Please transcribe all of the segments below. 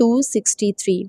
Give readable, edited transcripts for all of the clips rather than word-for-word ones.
263।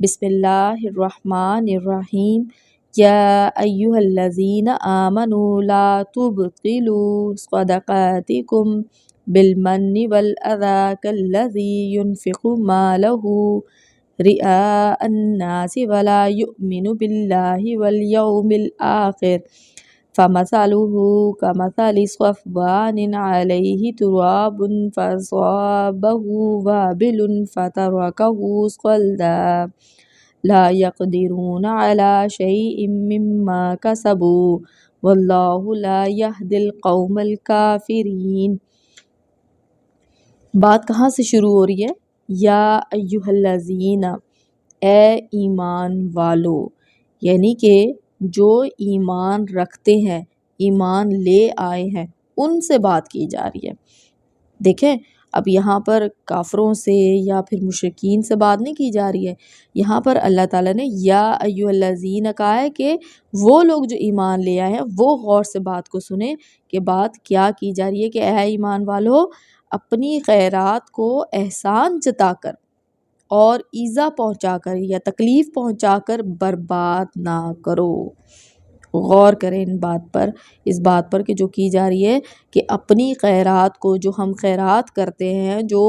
بسم اللہ الرحمن الرحیم یا ایہا الذین آمنوا لا تبطلوا صدقاتکم بالمن والأذى كالذي ينفق ماله رئاء الناس ولا يؤمن بالله واليوم الآخر فمثله كمثل صفوان عليه تراب فأصابه وابل فتركه صلدا لا يقدرون على شيء مما كسبوا والله لا يهدي القوم الكافرين۔ بات کہاں سے شروع ہو رہی ہے؟ یا ایہا الذین، اے ایمان والو، یعنی کہ جو ایمان رکھتے ہیں، ایمان لے آئے ہیں، ان سے بات کی جا رہی ہے۔ دیکھیں اب یہاں پر کافروں سے یا پھر مشرکین سے بات نہیں کی جا رہی ہے، یہاں پر اللہ تعالیٰ نے یا ایہا الذین کہا ہے کہ وہ لوگ جو ایمان لے آئے ہیں وہ غور سے بات کو سنیں کہ بات کیا کی جا رہی ہے کہ اے ایمان والو، اپنی خیرات کو احسان جتا کر اور ایذا پہنچا کر یا تکلیف پہنچا کر برباد نہ کرو۔ غور کریں اس بات پر کہ جو کی جا رہی ہے کہ اپنی خیرات کو، جو ہم خیرات کرتے ہیں، جو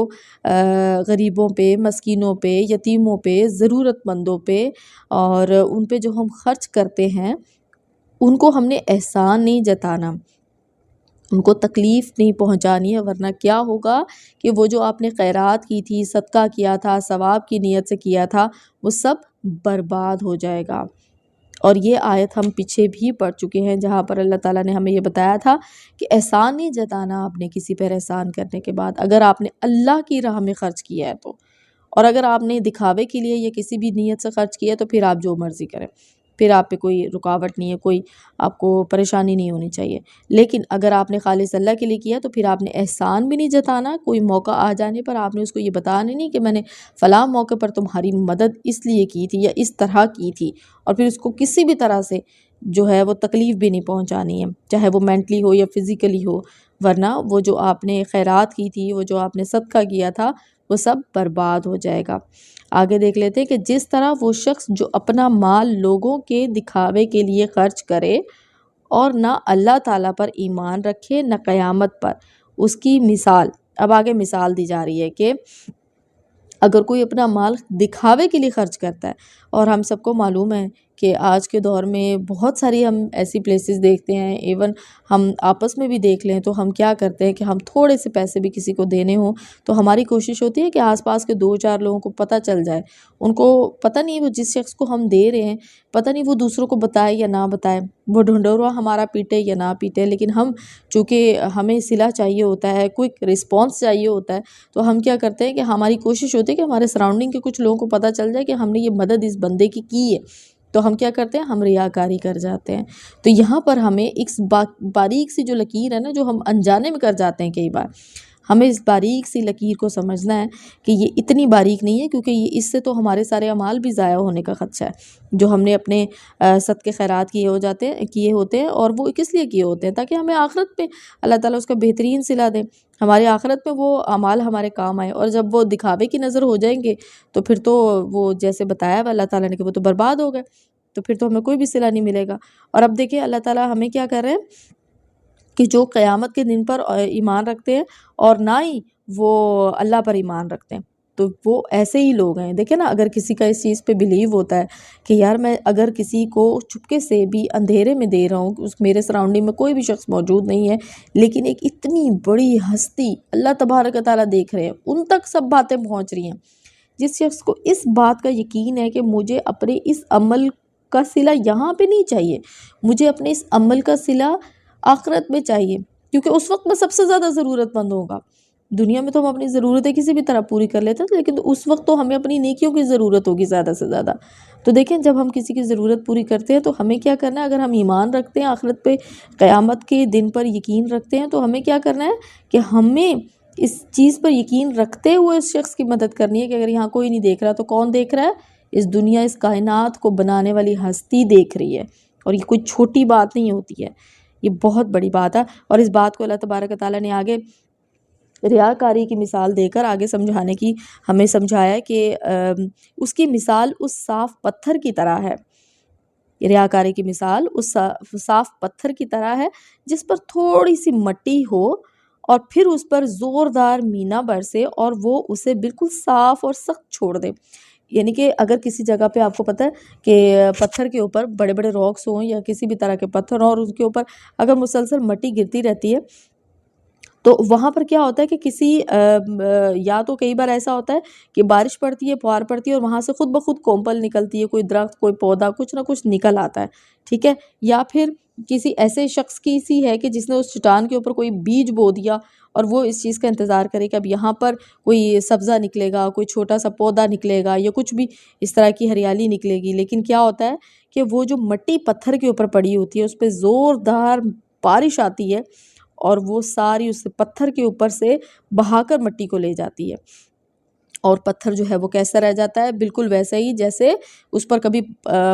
غریبوں پہ، مسکینوں پہ، یتیموں پہ، ضرورت مندوں پہ اور ان پہ جو ہم خرچ کرتے ہیں، ان کو ہم نے احسان نہیں جتانا، ان کو تکلیف نہیں پہنچانی ہے، ورنہ کیا ہوگا کہ وہ جو آپ نے خیرات کی تھی، صدقہ کیا تھا، ثواب کی نیت سے کیا تھا، وہ سب برباد ہو جائے گا۔ اور یہ آیت ہم پیچھے بھی پڑھ چکے ہیں جہاں پر اللہ تعالیٰ نے ہمیں یہ بتایا تھا کہ احسان نہیں جتانا آپ نے کسی پر احسان کرنے کے بعد، اگر آپ نے اللہ کی راہ میں خرچ کیا ہے تو، اور اگر آپ نے دکھاوے کے لیے یا کسی بھی نیت سے خرچ کیا ہے تو پھر آپ جو مرضی کریں، پھر آپ پہ کوئی رکاوٹ نہیں ہے، کوئی آپ کو پریشانی نہیں ہونی چاہیے۔ لیکن اگر آپ نے خالص اللہ کے لیے کیا تو پھر آپ نے احسان بھی نہیں جتانا، کوئی موقع آ جانے پر آپ نے اس کو یہ بتانا نہیں کہ میں نے فلاں موقع پر تمہاری مدد اس لیے کی تھی یا اس طرح کی تھی، اور پھر اس کو کسی بھی طرح سے جو ہے وہ تکلیف بھی نہیں پہنچانی ہے، چاہے وہ مینٹلی ہو یا فزیکلی ہو، ورنہ وہ جو آپ نے خیرات کی تھی، وہ جو آپ نے صدقہ کیا تھا، وہ سب برباد ہو جائے گا۔ آگے دیکھ لیتے ہیں کہ جس طرح وہ شخص جو اپنا مال لوگوں کے دکھاوے کے لیے خرچ کرے اور نہ اللہ تعالیٰ پر ایمان رکھے نہ قیامت پر، اس کی مثال، اب آگے مثال دی جا رہی ہے کہ اگر کوئی اپنا مال دکھاوے کے لیے خرچ کرتا ہے، اور ہم سب کو معلوم ہے کہ آج کے دور میں بہت ساری ہم ایسی پلیسز دیکھتے ہیں، ایون ہم آپس میں بھی دیکھ لیں تو ہم کیا کرتے ہیں کہ ہم تھوڑے سے پیسے بھی کسی کو دینے ہوں تو ہماری کوشش ہوتی ہے کہ آس پاس کے 2-4 لوگوں کو پتہ چل جائے، ان کو پتہ نہیں وہ جس شخص کو ہم دے رہے ہیں پتہ نہیں وہ دوسروں کو بتائے یا نہ بتائے، وہ ڈھنڈورا ہمارا پیٹے یا نہ پیٹے، لیکن ہم چونکہ ہمیں صلہ چاہیے ہوتا ہے، کوئک رسپانس چاہیے ہوتا ہے، تو ہم کیا کرتے ہیں کہ ہماری کوشش ہوتی ہے کہ ہمارے سراؤنڈنگ کے کچھ لوگوں کو پتہ چل جائے کہ ہم نے یہ مدد اس بندے کی ہے، تو ہم کیا کرتے ہیں، ہم ریاکاری کر جاتے ہیں۔ تو یہاں پر ہمیں ایک باریک سی جو لکیر ہے نا، جو ہم انجانے میں کر جاتے ہیں کئی بار، ہمیں اس باریک سی لکیر کو سمجھنا ہے کہ یہ اتنی باریک نہیں ہے، کیونکہ یہ اس سے تو ہمارے سارے اعمال بھی ضائع ہونے کا خدشہ ہے، جو ہم نے اپنے صدقے خیرات کیے ہوتے ہیں، اور وہ کس لیے کیے ہوتے ہیں؟ تاکہ ہمیں آخرت پہ اللہ تعالیٰ اس کا بہترین صلہ دے، ہماری آخرت میں وہ اعمال ہمارے کام آئے، اور جب وہ دکھاوے کی نظر ہو جائیں گے تو پھر تو وہ جیسے بتایا ہے اللہ تعالیٰ نے کہ وہ تو برباد ہو گئے، تو پھر تو ہمیں کوئی بھی صلہ نہیں ملے گا۔ اور اب دیکھیں اللہ تعالیٰ ہمیں کیا کر رہے ہیں کہ جو قیامت کے دن پر ایمان رکھتے ہیں اور نہ ہی وہ اللہ پر ایمان رکھتے ہیں، تو وہ ایسے ہی لوگ ہیں۔ دیکھیں نا، اگر کسی کا اس چیز پہ بلیو ہوتا ہے کہ یار میں اگر کسی کو چپکے سے بھی اندھیرے میں دے رہا ہوں، اس میرے سراؤنڈنگ میں کوئی بھی شخص موجود نہیں ہے، لیکن ایک اتنی بڑی ہستی اللہ تبارک و تعالیٰ دیکھ رہے ہیں، ان تک سب باتیں پہنچ رہی ہیں، جس شخص کو اس بات کا یقین ہے کہ مجھے اپنے اس عمل کا صلہ یہاں پہ نہیں چاہیے، مجھے اپنے اس عمل کا صلہ آخرت میں چاہیے، کیونکہ اس وقت میں سب سے زیادہ ضرورت مند ہوگا۔ دنیا میں تو ہم اپنی ضرورتیں کسی بھی طرح پوری کر لیتے ہیں، لیکن اس وقت تو ہمیں اپنی نیکیوں کی ضرورت ہوگی زیادہ سے زیادہ۔ تو دیکھیں جب ہم کسی کی ضرورت پوری کرتے ہیں تو ہمیں کیا کرنا ہے، اگر ہم ایمان رکھتے ہیں آخرت پہ، قیامت کے دن پر یقین رکھتے ہیں، تو ہمیں کیا کرنا ہے کہ ہمیں اس چیز پر یقین رکھتے ہوئے اس شخص کی مدد کرنی ہے کہ اگر یہاں کوئی نہیں دیکھ رہا تو کون دیکھ رہا ہے؟ اس دنیا، اس کائنات کو بنانے والی ہستی دیکھ رہی ہے، اور یہ کوئی چھوٹی بات نہیں ہوتی ہے، یہ بہت بڑی بات ہے۔ اور اس بات کو اللہ تبارک و تعالیٰ نے آگے ریاکاری کی مثال دے کر آگے سمجھانے کی ہمیں سمجھایا کہ اس کی مثال اس صاف پتھر کی طرح ہے، ریاکاری کی مثال اس صاف پتھر کی طرح ہے جس پر تھوڑی سی مٹی ہو اور پھر اس پر زوردار مینا برسے اور وہ اسے بالکل صاف اور سخت چھوڑ دے۔ یعنی کہ اگر کسی جگہ پہ آپ کو پتہ ہے کہ پتھر کے اوپر بڑے بڑے راکس ہوں یا کسی بھی طرح کے پتھر ہوں اور اس کے اوپر اگر مسلسل مٹی گرتی رہتی ہے تو وہاں پر کیا ہوتا ہے کہ کسی یا تو کئی بار ایسا ہوتا ہے کہ بارش پڑتی ہے، پھوار پڑتی ہے اور وہاں سے خود بخود کومپل نکلتی ہے، کوئی درخت، کوئی پودا، کچھ نہ کچھ نکل آتا ہے، ٹھیک ہے، یا پھر کسی ایسے شخص کی سی ہے کہ جس نے اس چٹان کے اوپر کوئی بیج بو دیا اور وہ اس چیز کا انتظار کرے کہ اب یہاں پر کوئی سبزہ نکلے گا، کوئی چھوٹا سا پودا نکلے گا یا کچھ بھی اس طرح کی ہریالی نکلے گی، لیکن کیا ہوتا ہے کہ وہ جو مٹی پتھر کے اوپر پڑی ہوتی ہے اس پہ زوردار بارش آتی ہے اور وہ ساری اس پتھر کے اوپر سے بہا کر مٹی کو لے جاتی ہے، اور پتھر جو ہے وہ کیسا رہ جاتا ہے، بالکل ویسے ہی جیسے اس پر کبھی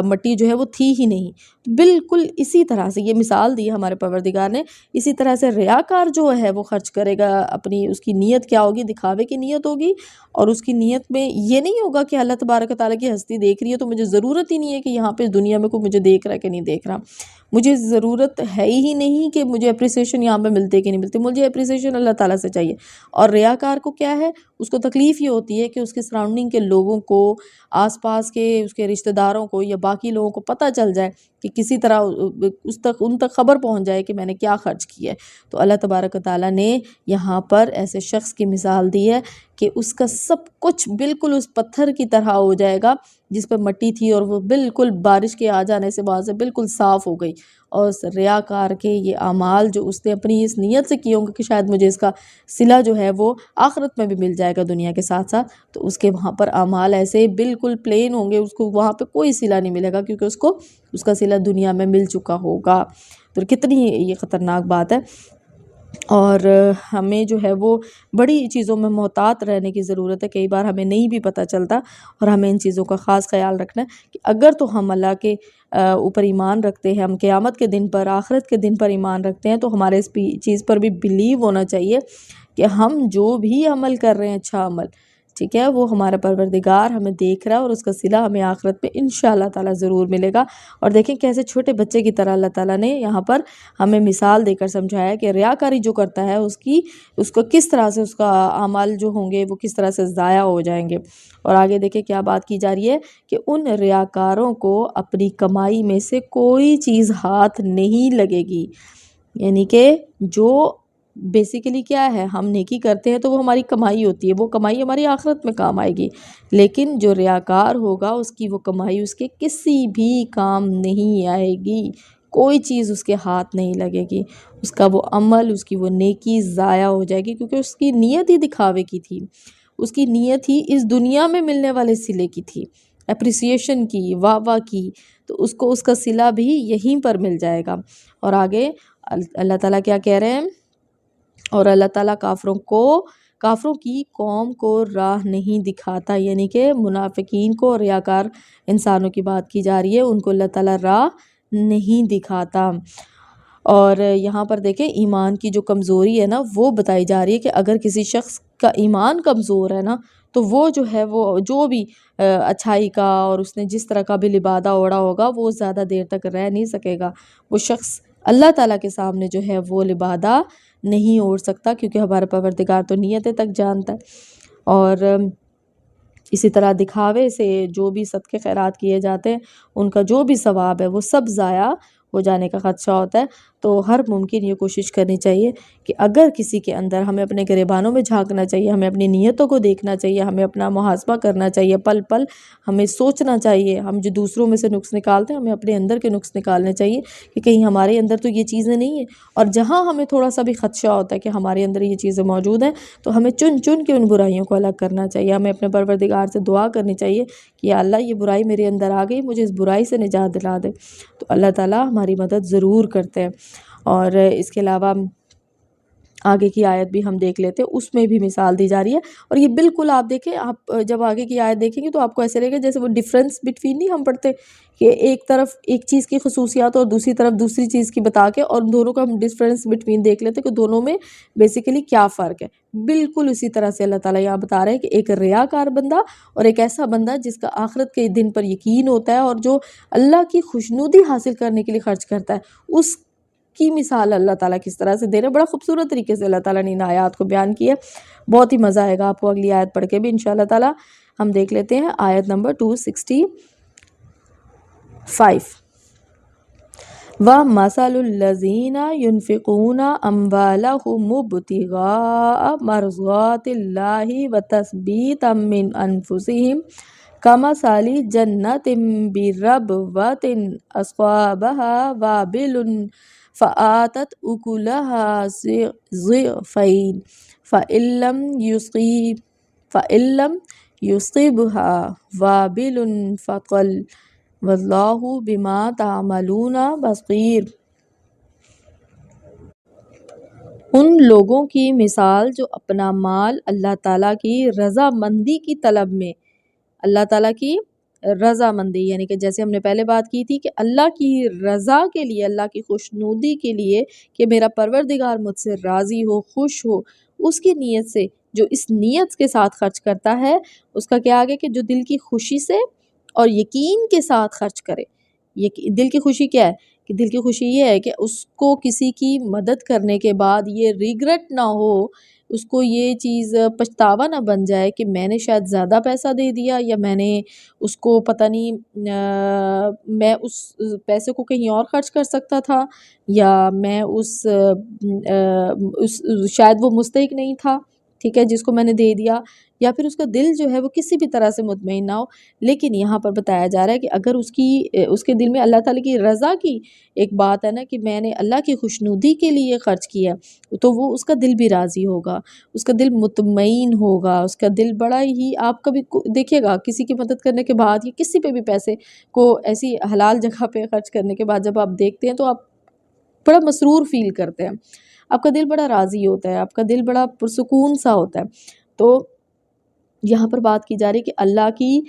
مٹی جو ہے وہ تھی ہی نہیں۔ بالکل اسی طرح سے یہ مثال دی ہمارے پروردگار نے، اسی طرح سے ریاکار جو ہے وہ خرچ کرے گا اپنی، اس کی نیت کیا ہوگی، دکھاوے کی نیت ہوگی، اور اس کی نیت میں یہ نہیں ہوگا کہ اللہ تبارک و تعالیٰ کی ہستی دیکھ رہی ہے تو مجھے ضرورت ہی نہیں ہے کہ یہاں پہ دنیا میں کوئی مجھے دیکھ رہا ہے کہ نہیں دیکھ رہا، مجھے ضرورت ہے ہی نہیں کہ مجھے اپریسیشن یہاں پہ ملتے کہ نہیں ملتے، مجھے اپریسیشن اللہ تعالیٰ سے چاہیے۔ اور ریاکار کو کیا ہے، اس کو تکلیف یہ ہوتی ہے کہ اس کے سراؤنڈنگ کے لوگوں کو، آس پاس کے اس کے رشتہ داروں کو یا باقی لوگوں کو پتہ چل جائے کہ کسی طرح ان تک خبر پہنچ جائے کہ میں نے کیا خرچ کیا ہے۔ تو اللہ تبارک و تعالیٰ نے یہاں پر ایسے شخص کی مثال دی ہے کہ اس کا سب کچھ بالکل اس پتھر کی طرح ہو جائے گا جس پہ مٹی تھی اور وہ بالکل بارش کے آ جانے سے وہاں سے بالکل صاف ہو گئی، اور اس ریاکار کے یہ اعمال جو اس نے اپنی اس نیت سے کیے ہوں گے کہ شاید مجھے اس کا صلہ جو ہے وہ آخرت میں بھی مل جائے گا دنیا کے ساتھ ساتھ، تو اس کے وہاں پر اعمال ایسے بالکل پلین ہوں گے، اس کو وہاں پہ کوئی صلہ نہیں ملے گا کیونکہ اس کا صلہ دنیا میں مل چکا ہوگا۔ تو کتنی یہ خطرناک بات ہے، اور ہمیں جو ہے وہ بڑی چیزوں میں محتاط رہنے کی ضرورت ہے، کئی بار ہمیں نہیں بھی پتہ چلتا، اور ہمیں ان چیزوں کا خاص خیال رکھنا ہے کہ اگر تو ہم اللہ کے اوپر ایمان رکھتے ہیں، ہم قیامت کے دن پر، آخرت کے دن پر ایمان رکھتے ہیں، تو ہمارے اس چیز پر بھی بلیو ہونا چاہیے کہ ہم جو بھی عمل کر رہے ہیں، اچھا عمل، ٹھیک ہے، وہ ہمارا پروردگار ہمیں دیکھ رہا ہے اور اس کا صلہ ہمیں آخرت پہ انشاءاللہ تعالیٰ ضرور ملے گا۔ اور دیکھیں کیسے چھوٹے بچے کی طرح اللہ تعالیٰ نے یہاں پر ہمیں مثال دے کر سمجھایا کہ ریاکاری جو کرتا ہے اس کو کس طرح سے اس کا اعمال جو ہوں گے وہ کس طرح سے ضائع ہو جائیں گے۔ اور آگے دیکھیں کیا بات کی جا رہی ہے کہ ان ریاکاروں کو اپنی کمائی میں سے کوئی چیز ہاتھ نہیں لگے گی، یعنی کہ جو بیسیکلی کیا ہے، ہم نیکی کرتے ہیں تو وہ ہماری کمائی ہوتی ہے، وہ کمائی ہماری آخرت میں کام آئے گی، لیکن جو ریاکار ہوگا اس کی وہ کمائی اس کے کسی بھی کام نہیں آئے گی، کوئی چیز اس کے ہاتھ نہیں لگے گی، اس کا وہ عمل، اس کی وہ نیکی ضائع ہو جائے گی، کیونکہ اس کی نیت ہی دکھاوے کی تھی، اس کی نیت ہی اس دنیا میں ملنے والے صلے کی تھی، اپریسیشن کی، واہ واہ کی، تو اس کو اس کا صلہ بھی یہیں پر مل جائے گا۔ اور آگے اللہ تعالیٰ کیا کہہ رہے ہیں، اور اللہ تعالیٰ کافروں کی قوم کو راہ نہیں دکھاتا، یعنی کہ منافقین کو، ریاکار انسانوں کی بات کی جا رہی ہے، ان کو اللہ تعالیٰ راہ نہیں دکھاتا۔ اور یہاں پر دیکھیں ایمان کی جو کمزوری ہے نا وہ بتائی جا رہی ہے کہ اگر کسی شخص کا ایمان کمزور ہے نا تو وہ جو ہے وہ جو بھی اچھائی کا اور اس نے جس طرح کا بھی لبادہ اوڑھا ہوگا وہ زیادہ دیر تک رہ نہیں سکے گا، وہ شخص اللہ تعالیٰ کے سامنے جو ہے وہ لبادہ نہیں اوڑھ سکتا، کیونکہ ہمارا پروردگار تو نیتیں تک جانتا ہے۔ اور اسی طرح دکھاوے سے جو بھی صدقے خیرات کیے جاتے ہیں ان کا جو بھی ثواب ہے وہ سب ضائع ہو جانے کا خدشہ ہوتا ہے، تو ہر ممکن یہ کوشش کرنی چاہیے کہ اگر کسی کے اندر، ہمیں اپنے گریبانوں میں جھانکنا چاہیے، ہمیں اپنی نیتوں کو دیکھنا چاہیے، ہمیں اپنا محاسبہ کرنا چاہیے، پل پل ہمیں سوچنا چاہیے، ہم جو دوسروں میں سے نقص نکالتے ہیں ہمیں اپنے اندر کے نقص نکالنے چاہیے کہ کہیں ہمارے اندر تو یہ چیزیں نہیں ہیں، اور جہاں ہمیں تھوڑا سا بھی خدشہ ہوتا ہے کہ ہمارے اندر یہ چیزیں موجود ہیں تو ہمیں چن چن کے ان برائیوں کو الگ کرنا چاہیے، ہمیں اپنے پروردگار سے دعا کرنی چاہیے کہ یا اللہ یہ برائی میرے اندر آ گئی، مجھے اس برائی سے نجات دلا دے، تو اللہ تعالیٰ ہماری مدد ضرور کرتے ہیں۔ اور اس کے علاوہ آگے کی آیت بھی ہم دیکھ لیتے ہیں، اس میں بھی مثال دی جا رہی ہے، اور یہ بالکل آپ دیکھیں، آپ جب آگے کی آیت دیکھیں گے تو آپ کو ایسے لگے گا جیسے وہ ڈفرینس بٹوین نہیں ہم پڑھتے کہ ایک طرف ایک چیز کی خصوصیات اور دوسری طرف دوسری چیز کی بتا کے، اور دونوں کا ہم ڈفرینس بٹوین دیکھ لیتے کہ دونوں میں بیسیکلی کیا فرق ہے۔ بالکل اسی طرح سے اللہ تعالیٰ یہاں بتا رہے ہیں کہ ایک ریاکار بندہ اور ایک ایسا بندہ جس کا آخرت کے دن پر یقین ہوتا ہے اور جو اللہ کی خوشنودی حاصل کرنے کے لیے خرچ کرتا ہے، اس کی مثال اللہ تعالیٰ کس طرح سے دے رہے ہیں۔ بڑا خوبصورت طریقے سے اللہ تعالیٰ نے ان آیات کو بیان کیا ہے، بہت ہی مزہ آئے گا آپ کو اگلی آیت پڑھ کے بھی انشاءاللہ تعالیٰ۔ ہم دیکھ لیتے ہیں آیت نمبر 265۔ وَمَثَلُ الَّذِينَ يُنْفِقُونَ أَمْوَالَهُمُ ابْتِغَاءَ مَرْضَاتِ اللَّهِ وَتَثْبِيتًا مِّنْ أَنفُسِهِمْ كَمَثَلِ جَنَّةٍ بِرَبْوَةٍ أَصَابَهَا وَابِلٌ فَآتَتْ أُكُلَهَا ضِعْفَيْنِ فَإِن لَّمْ يُصِبْهَا وَابِلٌ فَطَلٌّ وَاللَّهُ بِمَا تَعْمَلُونَ بَصِيرٌ۔ ان لوگوں کی مثال جو اپنا مال اللہ تعالیٰ کی رضامندی کی طلب میں، اللہ تعالیٰ کی رضامندی یعنی کہ جیسے ہم نے پہلے بات کی تھی کہ اللہ کی رضا کے لیے، اللہ کی خوشنودی کے لیے کہ میرا پروردگار مجھ سے راضی ہو، خوش ہو، اس کی نیت سے، جو اس نیت کے ساتھ خرچ کرتا ہے، اس کا کیا آگے کہ جو دل کی خوشی سے اور یقین کے ساتھ خرچ کرے۔ دل کی خوشی کیا ہے کہ دل کی خوشی یہ ہے کہ اس کو کسی کی مدد کرنے کے بعد یہ ریگریٹ نہ ہو، اس کو یہ چیز پچھتاوا نہ بن جائے کہ میں نے شاید زیادہ پیسہ دے دیا، یا میں نے اس کو پتہ نہیں میں اس پیسے کو کہیں اور خرچ کر سکتا تھا، یا میں شاید وہ مستحق نہیں تھا، ٹھیک ہے، جس کو میں نے دے دیا، یا پھر اس کا دل جو ہے وہ کسی بھی طرح سے مطمئن نہ ہو۔ لیکن یہاں پر بتایا جا رہا ہے کہ اگر اس کے دل میں اللہ تعالیٰ کی رضا کی ایک بات ہے نا کہ میں نے اللہ کی خوشنودی کے لیے خرچ کیا، تو وہ اس کا دل بھی راضی ہوگا، اس کا دل مطمئن ہوگا، اس کا دل بڑا ہی، آپ کبھی دیکھیے گا کسی کی مدد کرنے کے بعد یا کسی پہ بھی پیسے کو ایسی حلال جگہ پہ خرچ کرنے کے بعد جب آپ دیکھتے ہیں تو آپ بڑا مسرور فیل کرتے ہیں، آپ کا دل بڑا راضی ہوتا ہے، آپ کا دل بڑا پرسکون سا ہوتا ہے۔ تو یہاں پر بات کی جا رہی ہے کہ اللہ کی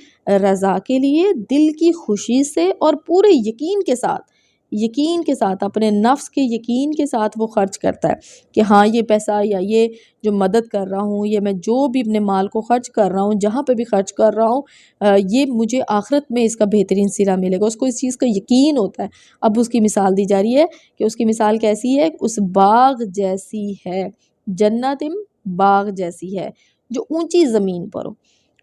رضا کے لیے دل کی خوشی سے اور پورے یقین کے ساتھ اپنے نفس کے یقین کے ساتھ وہ خرچ کرتا ہے کہ ہاں یہ پیسہ یا یہ جو مدد کر رہا ہوں، یہ میں جو بھی اپنے مال کو خرچ کر رہا ہوں، جہاں پہ بھی خرچ کر رہا ہوں، یہ مجھے آخرت میں اس کا بہترین صلہ ملے گا، اس کو اس چیز کا یقین ہوتا ہے۔ اب اس کی مثال دی جا رہی ہے کہ اس کی مثال کیسی ہے، اس باغ جیسی ہے، جنتم باغ جیسی ہے جو اونچی زمین پر ہو۔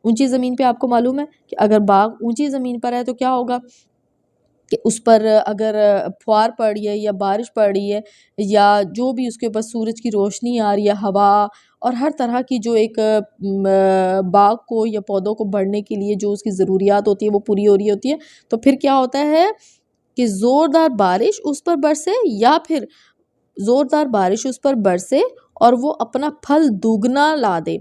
اونچی زمین پہ آپ کو معلوم ہے کہ اگر باغ اونچی زمین پر ہے تو کیا ہوگا کہ اس پر اگر پھوار پڑ رہی ہے یا بارش پڑ رہی ہے یا جو بھی اس کے اوپر سورج کی روشنی آ رہی ہے، ہوا اور ہر طرح کی جو ایک باغ کو یا پودوں کو بڑھنے کے لیے جو اس کی ضروریات ہوتی ہے وہ پوری ہو رہی ہوتی ہے، تو پھر کیا ہوتا ہے کہ زوردار بارش اس پر برسے، یا پھر زوردار بارش اس پر برسے اور وہ اپنا پھل دوگنا لا دے،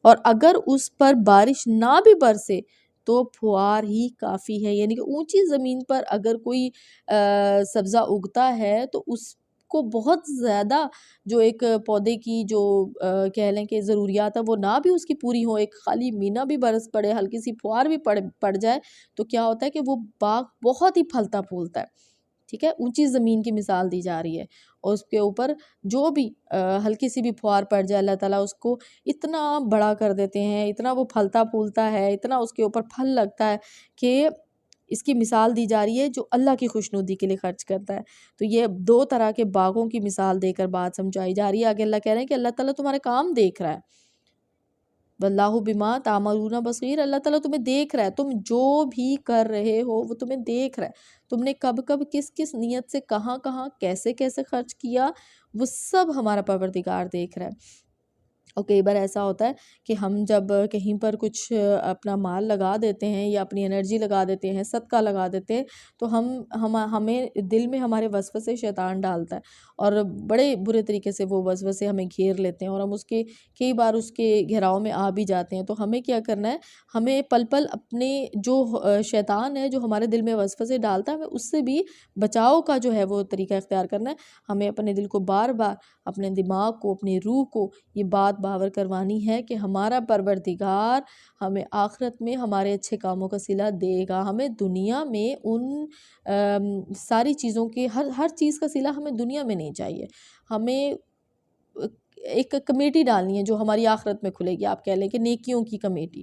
اور اگر اس پر بارش نہ بھی برسے تو پھوار ہی کافی ہے۔ یعنی کہ اونچی زمین پر اگر کوئی سبزہ اگتا ہے تو اس کو بہت زیادہ جو ایک پودے کی جو کہہ لیں کہ ضروریات ہے وہ نہ بھی اس کی پوری ہو، ایک خالی مینا بھی برس پڑے، ہلکی سی پھوار بھی پڑ جائے، تو کیا ہوتا ہے کہ وہ باغ بہت ہی پھلتا پھولتا ہے، ٹھیک ہے۔ اونچی زمین کی مثال دی جا رہی ہے، اور اس کے اوپر جو بھی ہلکی سی بھی پھوار پڑ جائے اللہ تعالیٰ اس کو اتنا بڑا کر دیتے ہیں، اتنا وہ پھلتا پھولتا ہے، اتنا اس کے اوپر پھل لگتا ہے کہ اس کی مثال دی جا رہی ہے جو اللہ کی خوشنودی کے لیے خرچ کرتا ہے۔ تو یہ دو طرح کے باغوں کی مثال دے کر بات سمجھائی جا رہی ہے۔ آگے اللہ کہہ رہے ہیں کہ اللہ تعالیٰ تمہارے کام دیکھ رہا ہے، واللہ بما تعملون بصیر، اللہ تعالیٰ تمہیں دیکھ رہا ہے، تم جو بھی کر رہے ہو وہ تمہیں دیکھ رہا ہے، تم نے کب کس نیت سے کہاں کیسے خرچ کیا، وہ سب ہمارا پروردگار دیکھ رہا ہے۔ اور کئی بار ایسا ہوتا ہے کہ ہم جب کہیں پر کچھ اپنا مال لگا دیتے ہیں یا اپنی انرجی لگا دیتے ہیں، صدقہ لگا دیتے ہیں، تو ہمیں دل میں ہمارے وسوسے شیطان ڈالتا ہے، اور بڑے برے طریقے سے وہ وسوسے ہمیں گھیر لیتے ہیں، اور ہم کئی بار اس کے گھیراؤ میں آ بھی جاتے ہیں۔ تو ہمیں کیا کرنا ہے، ہمیں پل پل اپنے جو شیطان ہے جو ہمارے دل میں وسوسے ڈالتا ہے، ہمیں اس سے بھی بچاؤ کا جو ہے وہ طریقہ اختیار کرنا ہے۔ ہمیں اپنے دل کو بار بار، اپنے دماغ کو، اپنی روح کو یہ بات باور کروانی ہے کہ ہمارا پروردگار ہمیں آخرت میں ہمارے اچھے کاموں کا صلہ دے گا، ہمیں دنیا میں ان ساری چیزوں کے ہر چیز کا صلہ ہمیں دنیا میں نہیں چاہیے۔ ہمیں ایک کمیٹی ڈالنی ہے جو ہماری آخرت میں کھلے گی، آپ کہہ لیں کہ نیکیوں کی کمیٹی،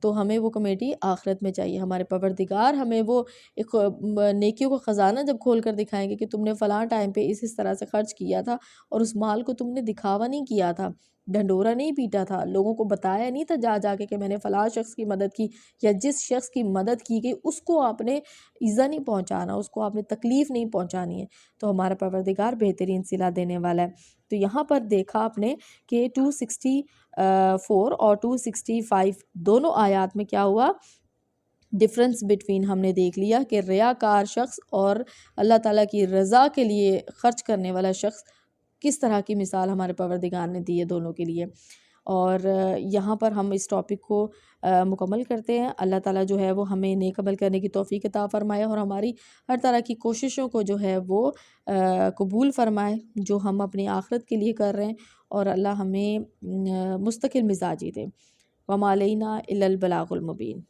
تو ہمیں وہ کمیٹی آخرت میں چاہیے۔ ہمارے پروردگار ہمیں وہ ایک نیکیوں کا خزانہ جب کھول کر دکھائیں گے کہ تم نے فلاں ٹائم پہ اس طرح سے خرچ کیا تھا، اور اس مال کو تم نے دکھاوا نہیں کیا تھا، ڈھنڈورا نہیں پیٹا تھا، لوگوں کو بتایا نہیں تھا جا جا کے کہ میں نے فلاں شخص کی مدد کی، یا جس شخص کی مدد کی گئی اس کو آپ نے ایذا نہیں پہنچانا، اس کو آپ نے تکلیف نہیں پہنچانی ہے، تو ہمارا پروردگار بہترین صلہ دینے والا ہے۔ تو یہاں پر دیکھا آپ نے کہ 264 اور 265 دونوں آیات میں کیا ہوا، ڈفرنس بٹوین ہم نے دیکھ لیا کہ ریاکار شخص اور اللہ تعالیٰ کی رضا کے لیے خرچ کرنے والا شخص کس طرح کی مثال ہمارے پروردگار نے دی ہے دونوں کے لیے۔ اور یہاں پر ہم اس ٹاپک کو مکمل کرتے ہیں۔ اللہ تعالیٰ جو ہے وہ ہمیں نیک عمل کرنے کی توفیق عطا فرمائے، اور ہماری ہر طرح کی کوششوں کو جو ہے وہ قبول فرمائے جو ہم اپنی آخرت کے لیے کر رہے ہیں، اور اللہ ہمیں مستقل مزاجی دے۔ وَمَا عَلَيْنَا إِلَّا الْبَلَاغُ الْمُبِينُ۔